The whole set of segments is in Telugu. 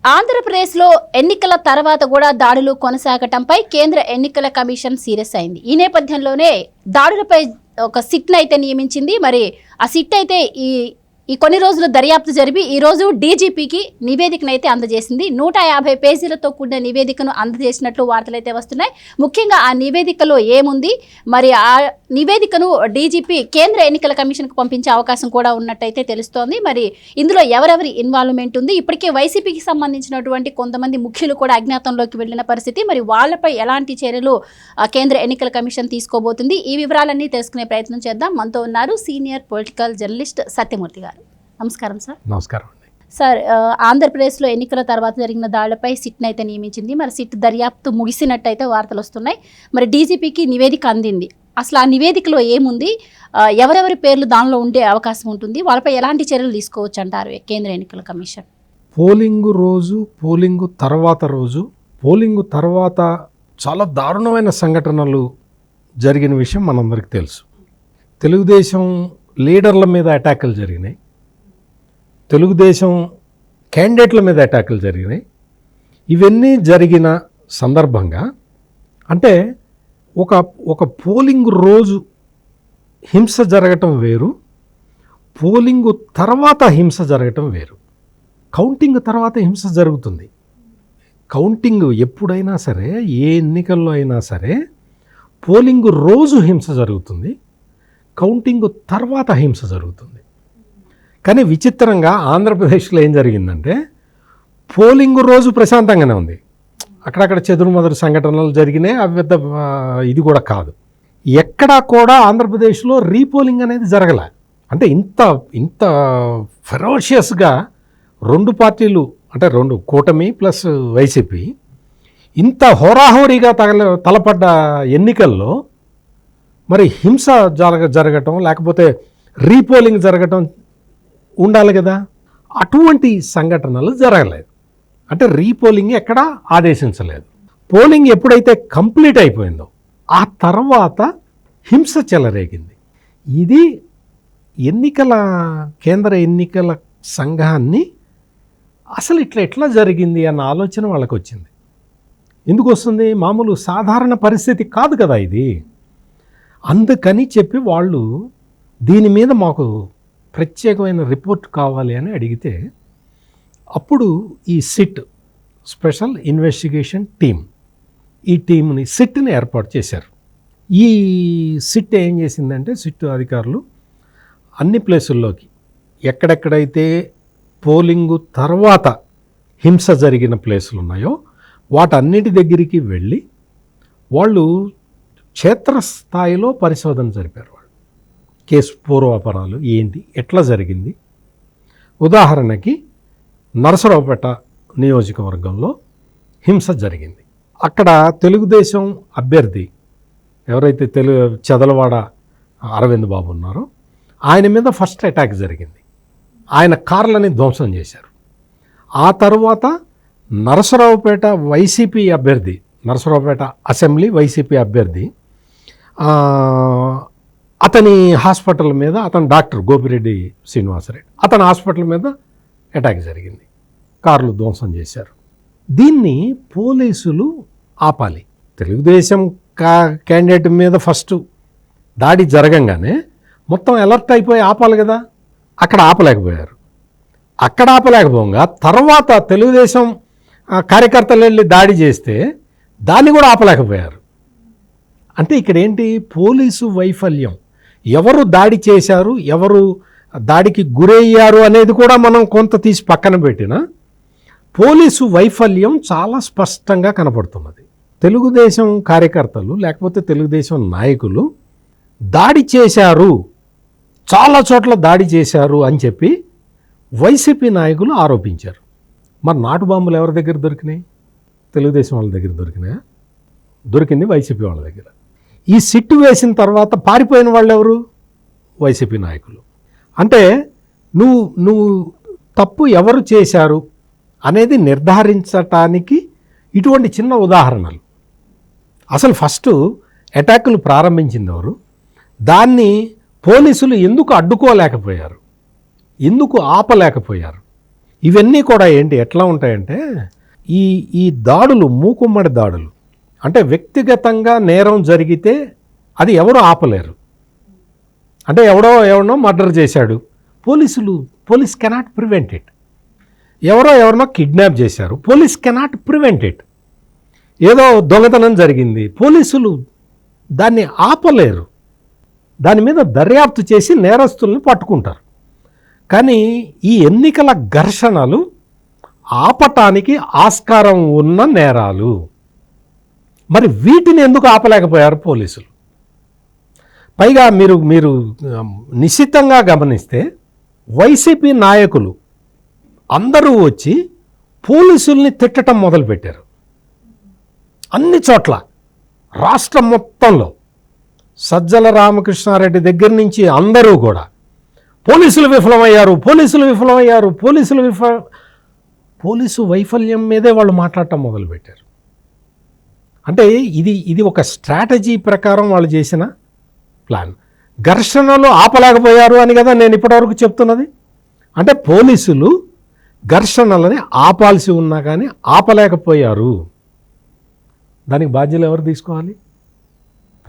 ఆంధ్రప్రదేశ్లో ఎన్నికల తర్వాత కూడా దాడులు కొనసాగటంపై కేంద్ర ఎన్నికల కమిషన్ సీరియస్ అయింది. ఈ నేపథ్యంలోనే దాడులపై ఒక సిట్ను అయితే నియమించింది. మరి ఆ సిట్ అయితే ఈ కొన్ని రోజులు దర్యాప్తు జరిపి ఈరోజు డీజీపీకి నివేదికను అయితే అందజేసింది. 150 పేజీలతో కూడిన నివేదికను అందజేసినట్లు వార్తలైతే వస్తున్నాయి. ముఖ్యంగా ఆ నివేదికలో ఏముంది, మరి ఆ నివేదికను డీజీపీ కేంద్ర ఎన్నికల కమిషన్కు పంపించే అవకాశం కూడా ఉన్నట్టయితే తెలుస్తోంది. మరి ఇందులో ఎవరెవరి ఇన్వాల్వ్మెంట్ ఉంది, ఇప్పటికే వైసీపీకి సంబంధించినటువంటి కొంతమంది ముఖ్యులు కూడా అజ్ఞాతంలోకి వెళ్లిన పరిస్థితి, మరి వాళ్ళపై ఎలాంటి చర్యలు కేంద్ర ఎన్నికల కమిషన్ తీసుకోబోతుంది, ఈ వివరాలన్నీ తెలుసుకునే ప్రయత్నం చేద్దాం. మనతో ఉన్నారు సీనియర్ పొలిటికల్ జర్నలిస్ట్ సత్యమూర్తి గారు. నమస్కారం సార్. నమస్కారం అండి. సార్, ఆంధ్రప్రదేశ్లో ఎన్నికల తర్వాత జరిగిన దాడులపై సిట్ను అయితే నియమించింది. మరి సిట్ దర్యాప్తు ముగిసినట్టయితే వార్తలు వస్తున్నాయి. మరి డీజీపీకి నివేదిక అందింది. అసలు ఆ నివేదికలో ఏముంది, ఎవరెవరి పేర్లు దానిలో ఉండే అవకాశం ఉంటుంది, వాళ్ళపై ఎలాంటి చర్యలు తీసుకోవచ్చు అంటారు కేంద్ర ఎన్నికల కమిషన్? పోలింగ్ రోజు, పోలింగ్ తర్వాత చాలా దారుణమైన సంఘటనలు జరిగిన విషయం మనందరికీ తెలుసు. తెలుగుదేశం లీడర్ల మీద అటాకులు జరిగినాయి, తెలుగుదేశం క్యాండిడేట్ల మీద అటాకులు జరిగినాయి. ఇవన్నీ జరిగిన సందర్భంగా అంటే ఒక పోలింగ్ రోజు హింస జరగటం వేరు, పోలింగ్ తర్వాత హింస జరగటం వేరు. కౌంటింగ్ తర్వాత హింస జరుగుతుంది. కౌంటింగ్ ఎప్పుడైనా సరే, ఏ ఎన్నికల్లో అయినా సరే పోలింగ్ రోజు హింస జరుగుతుంది, కౌంటింగ్ తర్వాత హింస జరుగుతుంది. కానీ విచిత్రంగా ఆంధ్రప్రదేశ్లో ఏం జరిగిందంటే, పోలింగ్ రోజు ప్రశాంతంగానే ఉంది, అక్కడక్కడ చెదురుమదురు సంఘటనలు జరిగినాయి, అవి పెద్ద ఇది కూడా కాదు. ఎక్కడా కూడా ఆంధ్రప్రదేశ్లో రీపోలింగ్ అనేది జరగలే. అంటే ఇంత ఫెరోషియస్గా రెండు పార్టీలు, అంటే రెండు కూటమి ప్లస్ వైసీపీ, ఇంత హోరాహోరీగా తలపడ్డ ఎన్నికల్లో మరి హింస జరగటం, లేకపోతే రీపోలింగ్ జరగటం ఉండాలి కదా. అటువంటి సంఘటనలు జరగలేదు. అంటే రీపోలింగ్ ఎక్కడా ఆదేశించలేదు. పోలింగ్ ఎప్పుడైతే కంప్లీట్ అయిపోయిందో ఆ తర్వాత హింస చెలరేగింది. ఇది కేంద్ర ఎన్నికల సంఘాన్ని అసలు ఎట్లా జరిగింది అన్న ఆలోచన వాళ్ళకి వచ్చింది. ఎందుకు వస్తుంది? మామూలు సాధారణ పరిస్థితి కాదు కదా ఇది. అందుకని చెప్పి వాళ్ళు దీని మీద మాకు ప్రత్యేకమైన రిపోర్ట్ కావాలి అని అడిగితే, అప్పుడు ఈ సిట్, స్పెషల్ ఇన్వెస్టిగేషన్ టీమ్, ఈ టీంని సిట్ని ఏర్పాటు చేశారు. ఈ సిట్ ఏం చేసిందంటే, సిట్ అధికారులు అన్ని ప్లేసుల్లోకి, ఎక్కడెక్కడైతే పోలింగు తర్వాత హింస జరిగిన ప్లేసులు ఉన్నాయో వాటన్నిటి దగ్గరికి వెళ్ళి వాళ్ళు క్షేత్రస్థాయిలో పరిశోధన జరిపారు. వాళ్ళు కేసు పూర్వాపరాలు ఏంటి, ఎట్లా జరిగింది. ఉదాహరణకి నరసరావుపేట నియోజకవర్గంలో హింస జరిగింది. అక్కడ తెలుగుదేశం అభ్యర్థి ఎవరైతే చదలవాడ అరవింద్ బాబు ఉన్నారో ఆయన మీద ఫస్ట్ అటాక్ జరిగింది. ఆయన కార్లని ధ్వంసం చేశారు. ఆ తరువాత నరసరావుపేట వైసీపీ అభ్యర్థి, నరసరావుపేట అసెంబ్లీ వైసీపీ అభ్యర్థి, అతని హాస్పిటల్ మీద, అతని డాక్టర్ గోపిరెడ్డి శ్రీనివాసరెడ్డి, అతని హాస్పిటల్ మీద అటాక్ జరిగింది, కార్లు ధ్వంసం చేశారు. దీన్ని పోలీసులు ఆపాలి. తెలుగుదేశం క్యాండిడేట్ మీద ఫస్ట్ దాడి జరగంగానే మొత్తం అలర్ట్ అయిపోయి ఆపాలి కదా. అక్కడ ఆపలేకపోయారు. అక్కడ ఆపలేకపోగా తర్వాత తెలుగుదేశం కార్యకర్తలు వెళ్ళి దాడి చేస్తే దాన్ని కూడా ఆపలేకపోయారు. అంటే ఇక్కడ ఏంటి, పోలీసు వైఫల్యం. ఎవరు దాడి చేశారు, ఎవరు దాడికి గురయ్యారు అనేది కూడా మనం కొంత తీసి పక్కన పెట్టినా పోలీసు వైఫల్యం చాలా స్పష్టంగా కనపడుతున్నది. తెలుగుదేశం కార్యకర్తలు లేకపోతే తెలుగుదేశం నాయకులు దాడి చేశారు, చాలా చోట్ల దాడి చేశారు అని చెప్పి వైసీపీ నాయకులు ఆరోపించారు. మరి నాటు బాంబులు ఎవరి దగ్గర దొరికినాయి? తెలుగుదేశం వాళ్ళ దగ్గర దొరికినాయా? దొరికింది వైసీపీ వాళ్ళ దగ్గర. ఈ సిట్టు వేసిన తర్వాత పారిపోయిన వాళ్ళు ఎవరు? వైసీపీ నాయకులు. అంటే నువ్వు తప్పు ఎవరు చేశారు అనేది నిర్ధారించటానికి ఇటువంటి చిన్న ఉదాహరణలు. అసలు ఫస్ట్ అటాకులు ప్రారంభించింది ఎవరు, దాన్ని పోలీసులు ఎందుకు అడ్డుకోలేకపోయారు, ఎందుకు ఆపలేకపోయారు, ఇవన్నీ కూడా ఏంటి ఎట్లా ఉంటాయంటే ఈ ఈ దాడులు మూకుమ్మడి దాడులు అంటే వ్యక్తిగతంగా నేరం జరిగితే అది ఎవరు ఆపలేరు. అంటే ఎవరినో మర్డర్ చేశాడు, పోలీస్ కెనాట్ ప్రివెంట్ ఇట్. ఎవరినో కిడ్నాప్ చేశారు, పోలీస్ కెనాట్ ప్రివెంట్ ఇట్. ఏదో దొంగతనం జరిగింది, పోలీసులు దాన్ని ఆపలేరు. దాని మీద దర్యాప్తు చేసి నేరస్తుల్ని పట్టుకుంటారు. కానీ ఈ ఎన్నికల ఘర్షణలు ఆపటానికి ఆస్కారం ఉన్న నేరాలు. మరి వీటిని ఎందుకు ఆపలేకపోయారు పోలీసులు? పైగా మీరు నిశ్చితంగా గమనిస్తే వైసీపీ నాయకులు అందరూ వచ్చి పోలీసుల్ని తిట్టడం మొదలుపెట్టారు. అన్ని చోట్ల రాష్ట్రం మొత్తంలో సజ్జల రామకృష్ణారెడ్డి దగ్గర నుంచి అందరూ కూడా పోలీసులు విఫలమయ్యారు, పోలీసు వైఫల్యం మీదే వాళ్ళు మాట్లాడటం మొదలుపెట్టారు. అంటే ఇది ఒక స్ట్రాటజీ ప్రకారం వాళ్ళు చేసిన ప్లాన్. ఘర్షణలు ఆపలేకపోయారు అని కదా నేను ఇప్పటివరకు చెప్తున్నది. అంటే పోలీసులు ఘర్షణలని ఆపాల్సి ఉన్నా కానీ ఆపలేకపోయారు. దానికి బాధ్యత ఎవరు తీసుకోవాలి?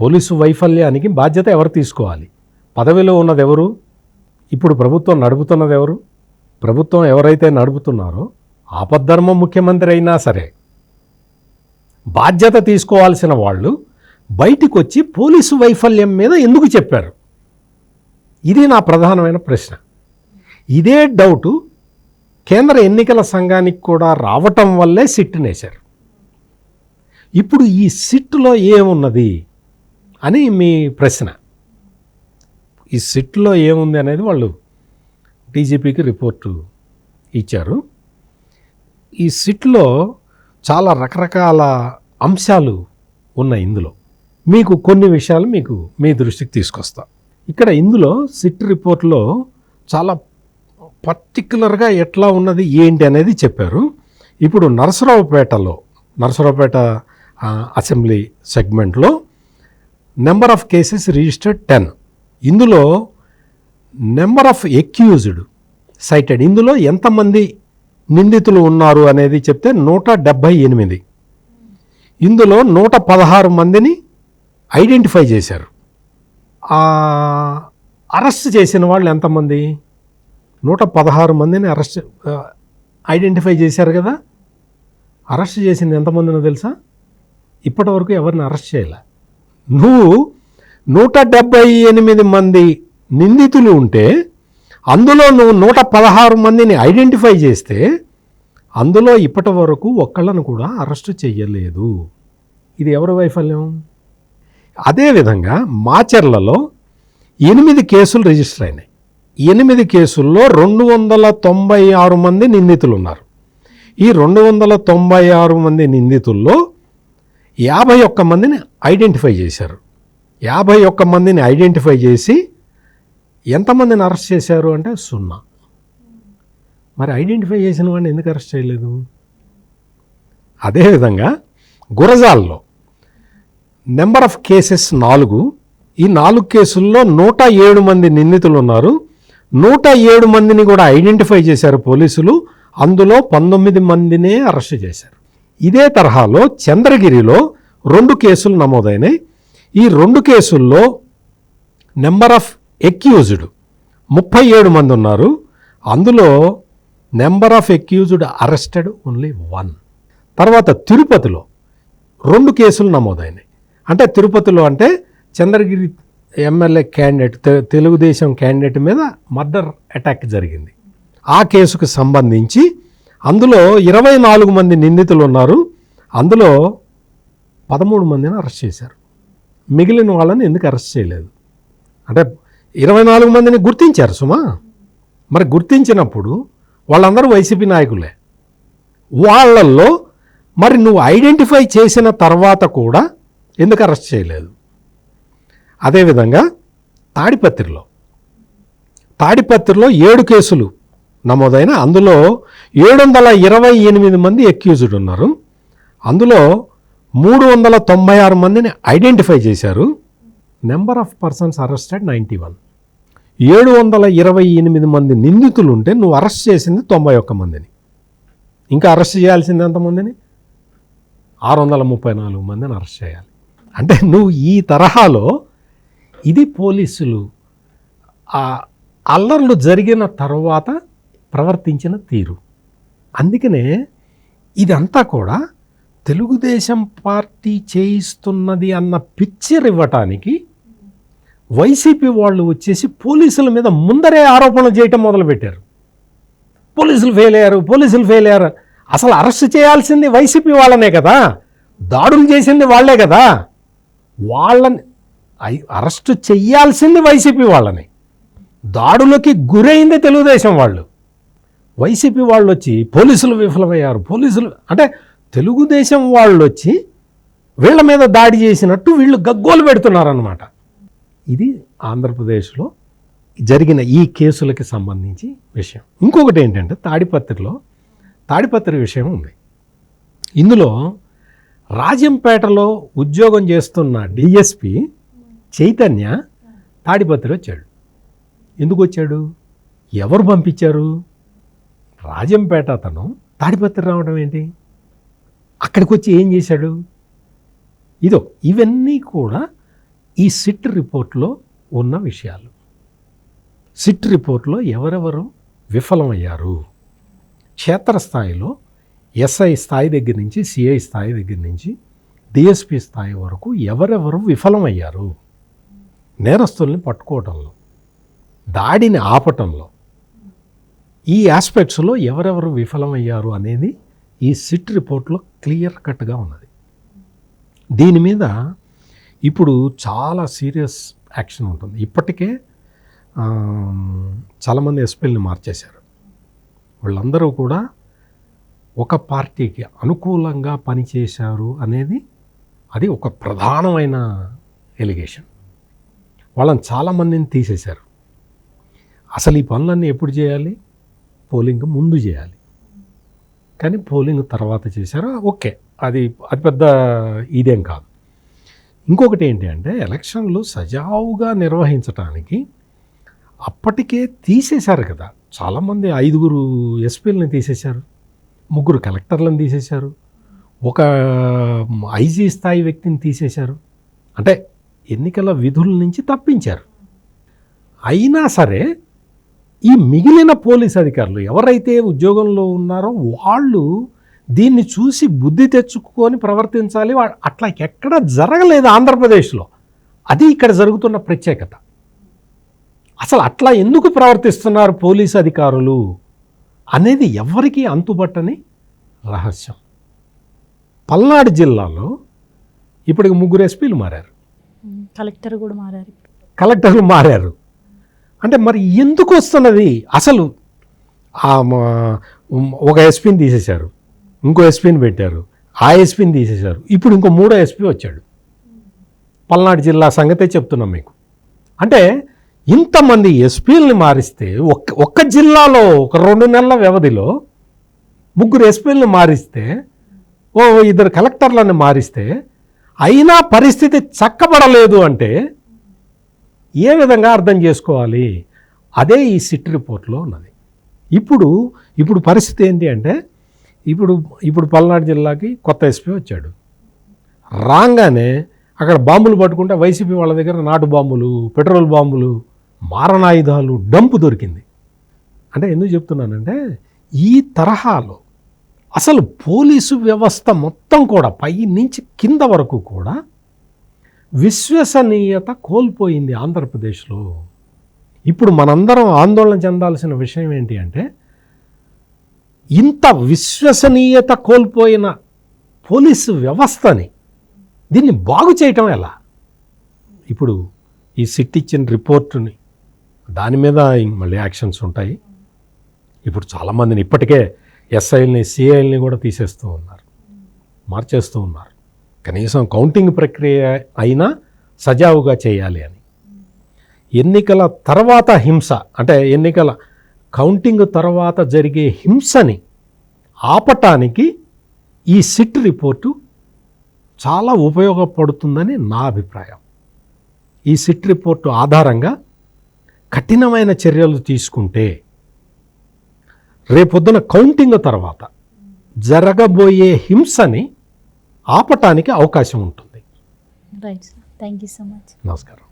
పోలీసు వైఫల్యానికి బాధ్యత ఎవరు తీసుకోవాలి? పదవిలో ఉన్నది ఎవరు? ఇప్పుడు ప్రభుత్వం నడుపుతున్నది ఎవరు? ప్రభుత్వం ఎవరైతే నడుపుతున్నారో ఆపద్ధర్మ ముఖ్యమంత్రి అయినా సరే బాధ్యత తీసుకోవాల్సిన వాళ్ళు బయటికి వచ్చి పోలీసు వైఫల్యం మీద ఎందుకు చెప్పారు? ఇది నా ప్రధానమైన ప్రశ్న. ఇదే డౌటు కేంద్ర ఎన్నికల సంఘానికి కూడా రావటం వల్లే సిట్టునేశారు. ఇప్పుడు ఈ సిట్టులో ఏమున్నది అని మీ ప్రశ్న. ఈ సిట్టులో ఏముంది అనేది వాళ్ళు డీజీపీకి రిపోర్టు ఇచ్చారు. ఈ సిట్లో చాలా రకరకాల అంశాలు ఉన్నాయి. ఇందులో మీకు కొన్ని విషయాలు మీ దృష్టికి తీసుకొస్తా. ఇక్కడ ఇందులో సిట్ రిపోర్ట్లో చాలా పర్టిక్యులర్గా ఎట్లా ఉన్నది ఏంటి అనేది చెప్పారు. ఇప్పుడు నరసరావుపేట అసెంబ్లీ సెగ్మెంట్లో నెంబర్ ఆఫ్ కేసెస్ రిజిస్టర్డ్ 10. ఇందులో నెంబర్ ఆఫ్ ఎక్యూజ్డ్ సైటెడ్, ఇందులో ఎంతమంది నిందితులు ఉన్నారు అనేది చెప్తే 178. ఇందులో 116 మందిని ఐడెంటిఫై చేశారు. అరెస్ట్ చేసిన వాళ్ళు ఎంతమంది? 116 మందిని ఐడెంటిఫై చేశారు కదా. అరెస్ట్ చేసింది ఎంతమందినో తెలుసా? ఇప్పటి వరకు ఎవరిని అరెస్ట్ చేయలే. నువ్వు 178 మంది నిందితులు ఉంటే అందులో నువ్వు 116 మందిని ఐడెంటిఫై చేస్తే అందులో ఇప్పటి వరకు ఒక్కళ్ళను కూడా అరెస్ట్ చేయలేదు. ఇది ఎవరి వైఫల్యం? అదేవిధంగా మాచర్లలో 8 కేసులు రిజిస్టర్ అయినాయి. 8 కేసుల్లో 296 మంది నిందితులు ఉన్నారు. ఈ 296 మంది నిందితుల్లో 51 మందిని ఐడెంటిఫై చేశారు. 51 మందిని ఐడెంటిఫై చేసి ఎంతమందిని అరెస్ట్ చేశారు అంటే 0. మరి ఐడెంటిఫై చేసిన వాడిని ఎందుకు అరెస్ట్ చేయలేదు? అదేవిధంగా గురజాల్లో నెంబర్ ఆఫ్ కేసెస్ 4. ఈ 4 కేసుల్లో 107 మంది నిందితులు ఉన్నారు. 107 మందిని కూడా ఐడెంటిఫై చేశారు పోలీసులు. అందులో 19 మందినే అరెస్ట్ చేశారు. ఇదే తరహాలో చంద్రగిరిలో 2 కేసులు నమోదైనాయి. ఈ 2 కేసుల్లో నెంబర్ ఆఫ్ ఎక్యూజ్డ్ 37 మంది ఉన్నారు. అందులో number of accused arrested only 1. తర్వాత తిరుపతిలో 2 కేసులు నమోదైనాయి. అంటే తిరుపతిలో అంటే Chandragiri MLA candidate, Telugu Desam candidate మీద మర్డర్ అటాక్ జరిగింది. ఆ కేసుకు సంబంధించి అందులో 24 మంది నిందితులు ఉన్నారు. అందులో 13 మందిని అరెస్ట్ చేశారు. మిగిలిన వాళ్ళని ఎందుకు అరెస్ట్ చేయలేదు? అంటే 24 మందిని గుర్తించారు సుమా. మరి గుర్తించినప్పుడు వాళ్ళందరూ వైసీపీ నాయకులే. వాళ్ళల్లో మరి నువ్వు ఐడెంటిఫై చేసిన తర్వాత కూడా ఎందుకు అరెస్ట్ చేయలేదు? అదేవిధంగా తాడిపత్రిలో 7 కేసులు నమోదైన అందులో 728 మంది ఎక్యూజ్డ్ ఉన్నారు. అందులో 396 మందిని ఐడెంటిఫై చేశారు. Number of persons arrested 91. 728 మంది నిందితులు ఉంటే నువ్వు అరెస్ట్ చేసింది 91 మందిని. ఇంకా అరెస్ట్ చేయాల్సింది ఎంతమందిని? 634 మందిని అరెస్ట్ చేయాలి. అంటే నువ్వు ఈ తరహాలో ఇది పోలీసులు ఆ అల్లర్లు జరిగిన తర్వాత ప్రవర్తించిన తీరు. అందుకనే ఇదంతా కూడా తెలుగుదేశం పార్టీ చేయిస్తున్నది అన్న పిక్చర్ ఇవ్వటానికి వైసీపీ వాళ్ళు వచ్చేసి పోలీసుల మీద ముందరే ఆరోపణలు చేయటం మొదలుపెట్టారు. పోలీసులు ఫెయిల్ అయ్యారు. అసలు అరెస్ట్ చేయాల్సింది వైసీపీ వాళ్ళనే కదా, దాడులు చేసింది వాళ్లే కదా. వాళ్ళని అరెస్ట్ చెయ్యాల్సింది వైసీపీ వాళ్ళని, దాడులకి గురైంది తెలుగుదేశం వాళ్ళు. వైసీపీ వాళ్ళు వచ్చి పోలీసులు విఫలమయ్యారు, పోలీసులు అంటే తెలుగుదేశం వాళ్ళు వచ్చి వీళ్ళ మీద దాడి చేసినట్టు వీళ్ళు గగ్గోలు పెడుతున్నారన్నమాట. ఇది ఆంధ్రప్రదేశ్లో జరిగిన ఈ కేసులకి సంబంధించి విషయం. ఇంకొకటి ఏంటంటే తాడిపత్రి విషయం ఉంది. ఇందులో రాజంపేటలో ఉద్యోగం చేస్తున్న డిఎస్పి చైతన్య తాడిపత్రి వచ్చాడు. ఎందుకు వచ్చాడు? ఎవరు పంపించారు? రాజంపేట అతను తాడిపత్రి రావడం ఏంటి? అక్కడికి వచ్చి ఏం చేశాడు? ఇవన్నీ కూడా ఈ సిట్ రిపోర్ట్లో ఉన్న విషయాలు. సిట్ రిపోర్ట్లో ఎవరెవరు విఫలమయ్యారు, క్షేత్రస్థాయిలో ఎస్ఐ స్థాయి దగ్గర నుంచి సిఐ స్థాయి దగ్గర నుంచి డిఎస్పి స్థాయి వరకు ఎవరెవరు విఫలమయ్యారు, నేరస్తుల్ని పట్టుకోవటంలో, దాడిని ఆపటంలో, ఈ ఆస్పెక్ట్స్లో ఎవరెవరు విఫలమయ్యారు అనేది ఈ సిట్ రిపోర్ట్లో క్లియర్ కట్గా ఉన్నది. దీని మీద ఇప్పుడు చాలా సీరియస్ యాక్షన్ ఉంటుంది. ఇప్పటికే చాలామంది ఎస్పీల్ని మార్చేశారు. వీళ్ళందరూ కూడా ఒక పార్టీకి అనుకూలంగా పనిచేశారు అనేది అది ఒక ప్రధానమైన ఎలిగేషన్. వాళ్ళని చాలామందిని తీసేశారు. అసలు ఈ పనులన్నీ ఎప్పుడు చేయాలి? పోలింగ్ ముందు చేయాలి, కానీ పోలింగ్ తర్వాత చేశారు. ఓకే, అది పెద్ద ఇదేం కాదు. ఇంకొకటి ఏంటి అంటే ఎలక్షన్లు సజావుగా నిర్వహించడానికి అప్పటికే తీసేశారు కదా చాలామంది. 5 ఎస్పీలని తీసేశారు, 3 కలెక్టర్లను తీసేశారు, ఒక ఐజీ స్థాయి వ్యక్తిని తీసేశారు. అంటే ఎన్నికల విధుల నుంచి తప్పించారు. అయినా సరే ఈ మిగిలిన పోలీస్ అధికారులు ఎవరైతే ఉద్యోగంలో ఉన్నారో వాళ్ళు దీన్ని చూసి బుద్ధి తెచ్చుకొని ప్రవర్తించాలి. అట్లా ఎక్కడ జరగలేదు ఆంధ్రప్రదేశ్లో. అది ఇక్కడ జరుగుతున్న ప్రత్యేకత. అసలు అట్లా ఎందుకు ప్రవర్తిస్తున్నారు పోలీసు అధికారులు అనేది ఎవరికీ అంతుబట్టని రహస్యం. పల్నాడు జిల్లాలో ఇప్పటికి 3 ఎస్పీలు మారారు, కలెక్టర్లు మారారు. అంటే మరి ఎందుకు వస్తున్నది? అసలు ఒక ఎస్పీని తీసేశారు, ఇంకో ఎస్పీని పెట్టారు, ఆ ఎస్పీని తీసేశారు, ఇప్పుడు ఇంకో 3వ ఎస్పీ వచ్చాడు. పల్నాడు జిల్లా సంగతే చెప్తున్నాం మీకు. అంటే ఇంతమంది ఎస్పీలని మారిస్తే ఒక్క జిల్లాలో ఒక 2 నెలల వ్యవధిలో 3 ఎస్పీలని మారిస్తే, 2 కలెక్టర్లను మారిస్తే అయినా పరిస్థితి చక్కబడలేదు అంటే ఏ విధంగా అర్థం చేసుకోవాలి? అదే ఈ సిట్ రిపోర్ట్లో ఉన్నది. ఇప్పుడు పరిస్థితి ఏంటి అంటే ఇప్పుడు పల్నాడు జిల్లాకి కొత్త ఎస్పీ వచ్చాడు. రాగానే అక్కడ బాంబులు పట్టుకుంటే వైసీపీ వాళ్ళ దగ్గర నాటు బాంబులు, పెట్రోల్ బాంబులు, మారణాయుధాలు డంపు దొరికింది. అంటే ఎందుకు చెప్తున్నానంటే ఈ తరహాలో అసలు పోలీసు వ్యవస్థ మొత్తం కూడా పై నుంచి కింద వరకు కూడా విశ్వసనీయత కోల్పోయింది ఆంధ్రప్రదేశ్లో. ఇప్పుడు మనందరం ఆందోళన చెందాల్సిన విషయం ఏంటి అంటే ఇంత విశ్వసనీయత కోల్పోయిన పోలీసు వ్యవస్థని దీన్ని బాగు చేయటం ఎలా? ఇప్పుడు ఈ సిట్ ఇచ్చిన రిపోర్టుని దాని మీద మళ్ళీ యాక్షన్స్ ఉంటాయి. ఇప్పుడు చాలామందిని ఇప్పటికే ఎస్ఐల్ని సిఐల్ని కూడా తీసేస్తూ ఉన్నారు, మార్చేస్తూ ఉన్నారు. కనీసం కౌంటింగ్ ప్రక్రియ అయినా సజావుగా చేయాలి అని. ఎన్నికల తర్వాత హింస అంటే ఎన్నికల కౌంటింగ్ తర్వాత జరిగే హింసని ఆపటానికి ఈ సిట్ రిపోర్టు చాలా ఉపయోగపడుతుందని నా అభిప్రాయం. ఈ సిట్ రిపోర్టు ఆధారంగా కఠినమైన చర్యలు తీసుకుంటే రేపొద్దున కౌంటింగ్ తర్వాత జరగబోయే హింసని ఆపటానికి అవకాశం ఉంటుంది. Right sir, thank you so much. నమస్కారం.